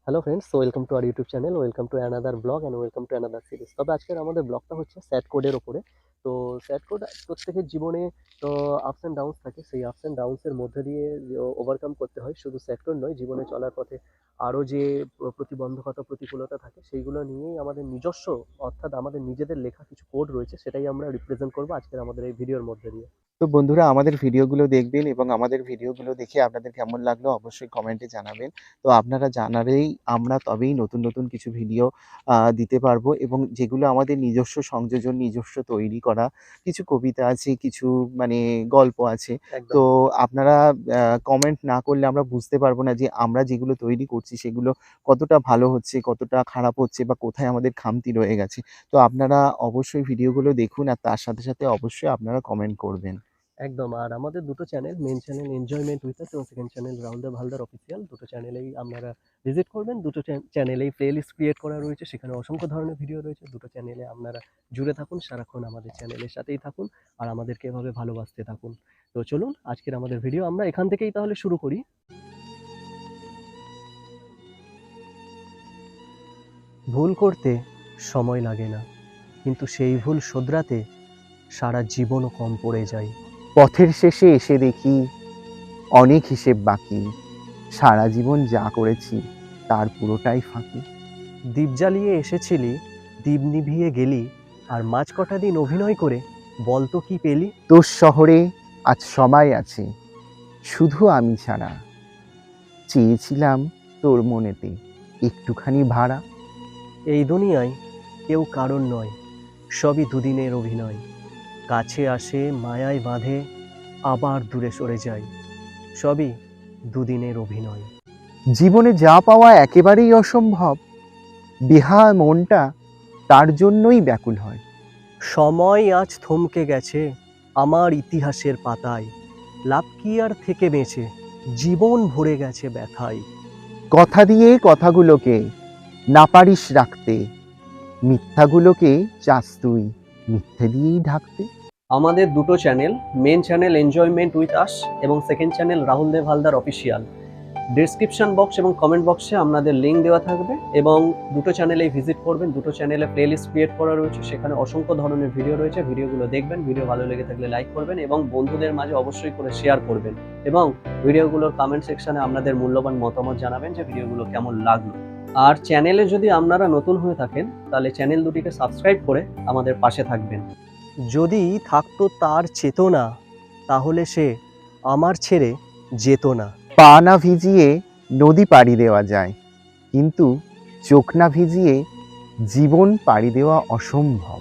Hello friends, welcome to our YouTube channel, welcome to another blog and welcome to another series. তবে আজকের আমাদের ব্লগটা হচ্ছে sad কোডের ওপরে। তো স্যাড কোড প্রত্যেকের জীবনে তো আপস অ্যান্ড ডাউনস থাকে। সেই আপস অ্যান্ড ডাউনসের মধ্যে দিয়ে ওভারকাম করতে হয়। শুধু স্যাড কোড নয়, জীবনে চলার পথে আরও যে প্রতিবন্ধকতা প্রতিকূলতা থাকে সেইগুলো নিয়েই আমাদের নিজস্ব, অর্থাৎ আমাদের নিজেদের লেখা কিছু কোড রয়েছে, সেটাই আমরা রিপ্রেজেন্ট করবো আজকের আমাদের এই ভিডিওর মধ্যে দিয়ে। তো বন্ধুরা, আমাদের ভিডিওগুলো দেখবেন এবং আমাদের ভিডিওগুলো দেখে আপনাদের কেমন লাগলো অবশ্যই কমেন্টে জানাবেন। তো আপনারা জানালেই আমরা তবেই নতুন নতুন কিছু ভিডিও দিতে পারবো, এবং যেগুলো আমাদের নিজস্ব সংযোজন, নিজস্ব তৈরি করা কিছু কবিতা আছে, কিছু মানে গল্প আছে। একদম। তো আপনারা কমেন্ট না করলে আমরা বুঝতে পারবো না যে আমরা যেগুলো তৈরি করছি সেগুলো কতটা ভালো হচ্ছে, কতটা খারাপ হচ্ছে, বা কোথায় আমাদের খামতি রয়ে গেছে। তো আপনারা অবশ্যই ভিডিওগুলো দেখুন, আর তার সাথে সাথে অবশ্যই আপনারা কমেন্ট করবেন। একদম। আর আমাদের দুটো channel, main channel enjoyment with us এবং second channel Rahul Dev Haldar official, দুটো চ্যানেলেই আপনারা ভিজিট করবেন। দুটো চ্যানেলেই প্লেলিস্ট ক্রিয়েট করা রয়েছে, সেখানে অসংখ্য ধরনের ভিডিও রয়েছে। দুটো চ্যানেলে আপনারা জুড়ে থাকুন, সারাক্ষণ আমাদের চ্যানেলের সাথেই থাকুন আর আমাদেরকে এভাবে ভালোবাসতে থাকুন। তো চলুন আজকের আমাদের ভিডিও আমরা এখান থেকেই তাহলে শুরু করি। ভুল করতে সময় লাগে না, কিন্তু সেই ভুল শোধরাতে সারা জীবনও কম পড়ে যায়। পথের শেষে এসে দেখি অনেক হিসেব বাকি, সারা জীবন যা করেছি তার পুরোটাই ফাঁকি। দ্বীপ জ্বালিয়ে এসেছিলি, দ্বীপ নিভিয়ে গেলি, আর মাঝ কটা দিন অভিনয় করে বলতো কি পেলি? তোর শহরে আজ সবাই আছে, শুধু আমি ছাড়া। চেয়েছিলাম তোর মনেতে একটুখানি ভাড়া। এই দুনিয়ায় কেউ কারণ নয়, সবই দুদিনের অভিনয়। কাছে আসে, মায়ায় বাঁধে, আবার দূরে সরে যায়, সবই দুদিনের অভিনয়। জীবনে যা পাওয়া একেবারেই অসম্ভব, বেহাল মনটা তার জন্যই ব্যাকুল হয়। সময় আজ থমকে গেছে আমার ইতিহাসের পাতায়, লাভ কি আর থেকে বেঁচে, জীবন ভরে গেছে ব্যথায়। কথা দিয়ে কথাগুলোকে না পারিস রাখতে, মিথ্যাগুলোকে চাস তুই মিথ্যে দিয়েই ঢাকতে। আমাদের দুটো channel, main channel enjoyment with us এবং second channel Rahul Dev Haldar official, description box এবং কমেন্ট বক্সে আপনাদের লিঙ্ক দেওয়া থাকবে এবং দুটো চ্যানেলেই ভিজিট করবেন। দুটো চ্যানেলে প্লেলিস্ট ক্রিয়েট করা রয়েছে, সেখানে অসংখ্য ধরনের ভিডিও রয়েছে। ভিডিওগুলো দেখবেন, ভিডিও ভালো লেগে থাকলে লাইক করবেন এবং বন্ধুদের মাঝে অবশ্যই করে শেয়ার করবেন, এবং ভিডিওগুলোর কমেন্ট সেকশনে আপনাদের মূল্যবান মতামত জানাবেন যে ভিডিওগুলো কেমন লাগলো। আর চ্যানেলে যদি আপনারা নতুন হয়ে থাকেন তাহলে চ্যানেল দুটিকে সাবস্ক্রাইব করে আমাদের পাশে থাকবেন। যদি থাকতো তার চেতনা, তাহলে সে আমার ছেড়ে যেত না। পা না ভিজিয়ে নদী পাড়ি দেওয়া যায়, কিন্তু চোখ না ভিজিয়ে জীবন পাড়ি দেওয়া অসম্ভব।